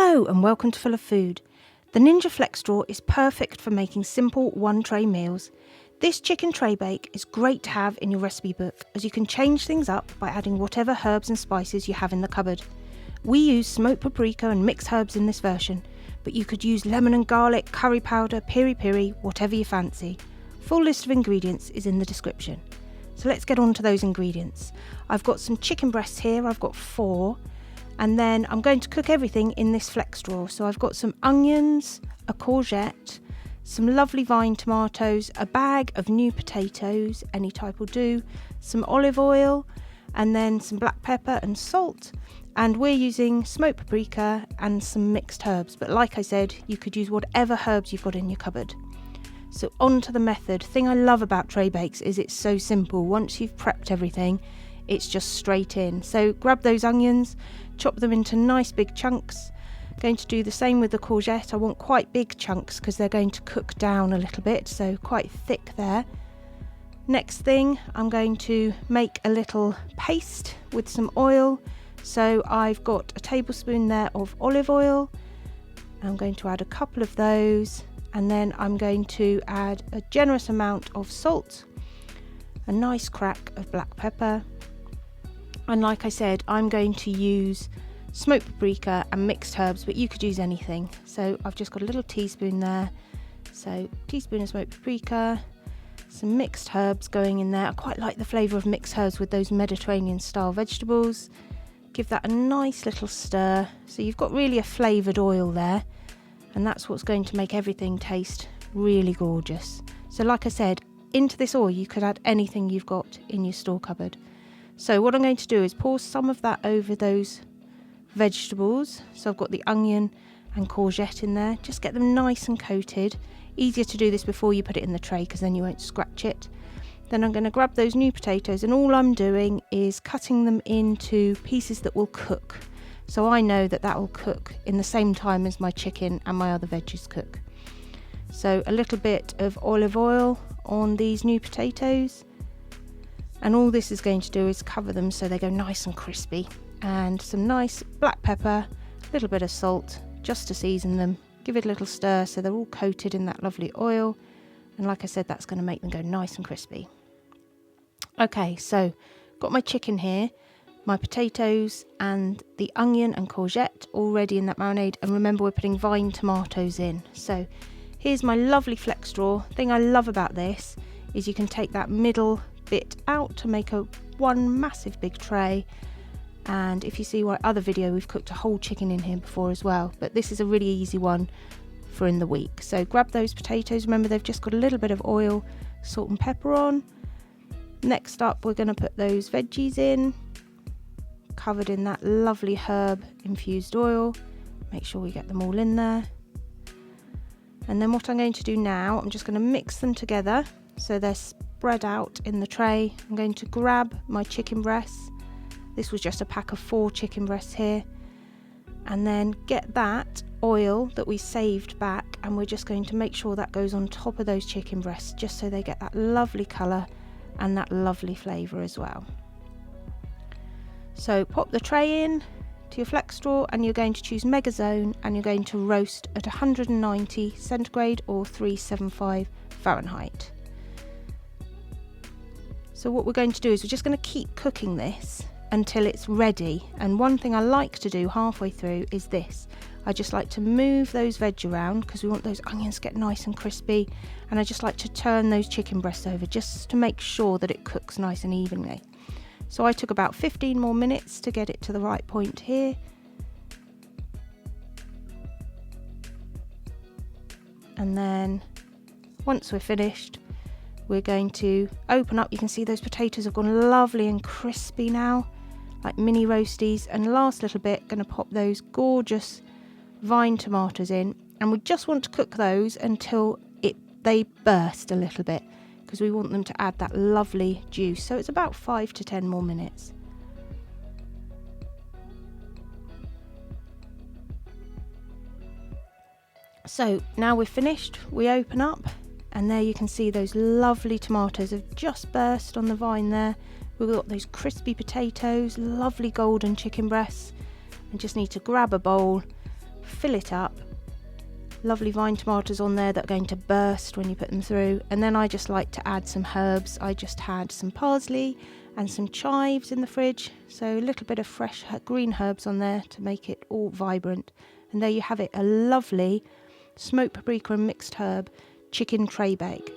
Hello and welcome to Full of Food. The Ninja FlexDrawer is perfect for making simple one-tray meals. This chicken tray bake is great to have in your recipe book as you can change things up by adding whatever herbs and spices you have in the cupboard. We use smoked paprika and mixed herbs in this version, but you could use lemon and garlic, curry powder, piri piri, whatever you fancy. Full list of ingredients is in the description. So let's get on to those ingredients. I've got some chicken breasts here, I've got 4. And then I'm going to cook everything in this FlexDrawer. So I've got some onions, a courgette, some lovely vine tomatoes, a bag of new potatoes, any type will do, some olive oil, and then some black pepper and salt. And we're using smoked paprika and some mixed herbs. But like I said, you could use whatever herbs you've got in your cupboard. So on to the method. The thing I love about tray bakes is it's so simple. Once you've prepped everything, it's just straight in. So grab those onions, chop them into nice big chunks. Going to do the same with the courgette. I want quite big chunks because they're going to cook down a little bit, so quite thick there. Next thing, I'm going to make a little paste with some oil. So I've got a tablespoon there of olive oil. I'm going to add a couple of those, and then I'm going to add a generous amount of salt, a nice crack of black pepper. And like I said, I'm going to use smoked paprika and mixed herbs, but you could use anything. So I've just got a little teaspoon there. So teaspoon of smoked paprika, some mixed herbs going in there. I quite like the flavour of mixed herbs with those Mediterranean style vegetables. Give that a nice little stir. So you've got really a flavoured oil there, and that's what's going to make everything taste really gorgeous. So like I said, into this oil you could add anything you've got in your store cupboard. So what I'm going to do is pour some of that over those vegetables. So I've got the onion and courgette in there. Just get them nice and coated. Easier to do this before you put it in the tray because then you won't scratch it. Then I'm going to grab those new potatoes, and all I'm doing is cutting them into pieces that will cook. So I know that that will cook in the same time as my chicken and my other veggies cook. So a little bit of olive oil on these new potatoes. And all this is going to do is cover them so they go nice and crispy. And some nice black pepper, a little bit of salt, just to season them. Give it a little stir so they're all coated in that lovely oil. And like I said, that's going to make them go nice and crispy. Okay, so got my chicken here, my potatoes and the onion and courgette all ready in that marinade. And remember, we're putting vine tomatoes in. So here's my lovely FlexDrawer. Thing I love about this is you can take that middle bit out to make one massive big tray. And if you see my other video, we've cooked a whole chicken in here before as well, but this is a really easy one for in the week. So grab those potatoes. Remember, they've just got a little bit of oil, salt and pepper on. Next up, we're going to put those veggies in, covered in that lovely herb infused oil. Make sure we get them all in there. And then what I'm going to do now, I'm just going to mix them together so they're spread out in the tray. I'm going to grab my chicken breasts. This was just a pack of 4 chicken breasts here. And then get that oil that we saved back, and we're just going to make sure that goes on top of those chicken breasts, just so they get that lovely colour and that lovely flavour as well. So pop the tray in to your FlexDrawer, and you're going to choose MEGAZONE, and you're going to roast at 190 centigrade or 375 Fahrenheit. So what we're going to do is we're just going to keep cooking this until it's ready. And one thing I like to do halfway through is this. I just like to move those veg around because we want those onions to get nice and crispy. And I just like to turn those chicken breasts over just to make sure that it cooks nice and evenly. So I took about 15 more minutes to get it to the right point here. And then once we're finished, we're going to open up. You can see those potatoes have gone lovely and crispy now, like mini roasties. And last little bit, going to pop those gorgeous vine tomatoes in. And we just want to cook those until they burst a little bit, because we want them to add that lovely juice. So it's about 5 to 10 more minutes. So now we're finished, we open up. And there you can see those lovely tomatoes have just burst on the vine there. We've got those crispy potatoes, lovely golden chicken breasts. And just need to grab a bowl, fill it up. Lovely vine tomatoes on there that are going to burst when you put them through. And then I just like to add some herbs. I just had some parsley and some chives in the fridge, so a little bit of fresh green herbs on there to make it all vibrant. And there you have it, a lovely smoked paprika and mixed herb chicken tray bake.